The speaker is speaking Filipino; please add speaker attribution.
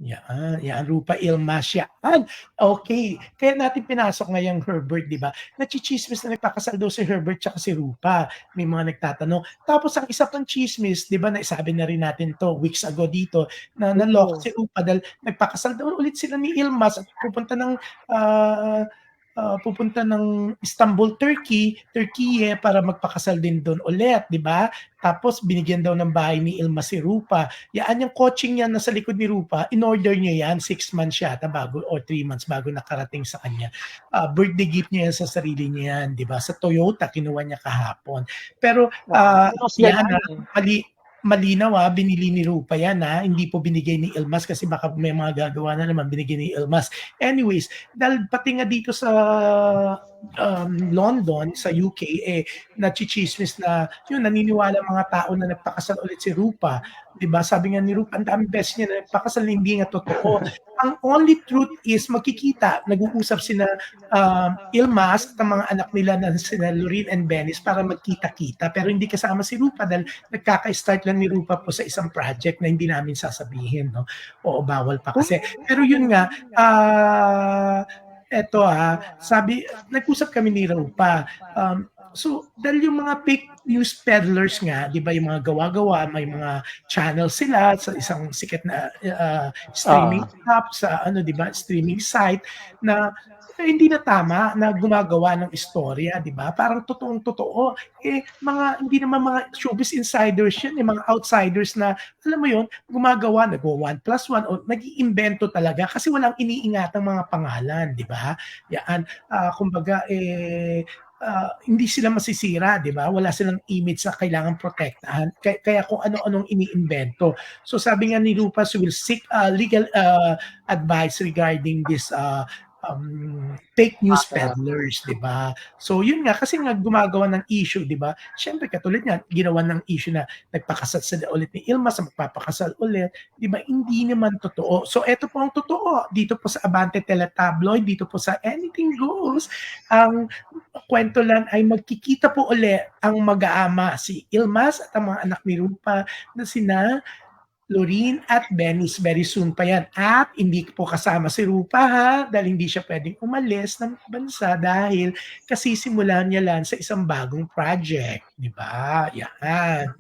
Speaker 1: Yan Rupa Ilmas yan. Okay, kaya natin pinasok ngayong Herbert, 'di ba? Nachitsismis na nagpakasal daw si Herbert tsaka si Rupa. May mga nagtatanong. Tapos ang isa pang tsismis, 'di ba, naisabi na rin natin 'to weeks ago dito, na naloka
Speaker 2: Oo.
Speaker 1: si Rupa dahil nagpakasal daw ulit sila ni Ilmas at ah, pupunta ng Istanbul, Turkey para magpakasal din doon ulit, 'di ba? Tapos binigyan daw ng bahay ni Ilmas si Rupa. Yan yung coaching niya nasa likod ni Rupa, in-order niya yan 6 months yata bago or 3 months bago nakarating sa kanya. Birthday gift niya yan sa sarili niya yan, 'di ba? Sa Toyota kinuha niya kahapon. Pero
Speaker 2: Masaya
Speaker 1: yan
Speaker 2: yan eh.
Speaker 1: malinaw binili ni Rupa yan hindi po binigay ni Ilmas kasi baka may mga gagawa na naman binigay ni Ilmas. Anyways, dahil pati nga dito sa London, sa UK, nachichismis na yun, naniniwala mga tao na nagpakasal ulit si Rupa. 'Di ba? Sabi nga ni Rupa, ang daming beses niya na nagpakasal na hindi nga totoo. Ang only truth is magkikita, nag-uusap sina Ilmas at ang mga anak nila na sina Loreen and Benis para magkita-kita. Pero hindi kasama si Rupa dahil nagkaka-start lang ni Rupa po sa isang project na hindi namin sasabihin, no? Oo, bawal pa kasi. Pero yun nga, eto sabi, nag-usap kami ni Rupa. So, dahil yung mga fake news peddlers nga, di ba, yung mga gawa-gawa, may mga channel sila sa isang sikat na streaming app, sa di ba, streaming site, na hindi na tama na gumagawa ng istorya, di ba? Parang totoong-totoo. Hindi naman mga showbiz insiders yan, mga outsiders na, alam mo yun, gumagawa, nag-1+1, o nag-iimbento talaga kasi walang iniingatang mga pangalan, di ba? Yan. Kumbaga, hindi sila masisira, di ba? Wala silang image na kailangan protektahan. Kaya kung ano-anong iniimbento. So sabi nga ni Rupa, we will seek legal advice regarding this fake news peddlers, di ba? So yun nga, kasi nga gumagawa ng issue, di ba? Siyempre, katulad nga, ginawa ng issue na nagpakasal sila ulit ni Ilmas, magpapakasal ulit, di ba? Hindi naman totoo. So eto po ang totoo. Dito po sa Abante Teletabloid, dito po sa Anything Goes, ang kwento lang ay magkikita po ulit ang mag-aama, si Ilmas at ang mga anak ni Rupa na sina Loreen at Benis. Very soon pa yan. At hindi po kasama si Rupa dahil hindi siya pwedeng umalis ng bansa dahil kasisimulan niya lang sa isang bagong project. Di ba? Yan.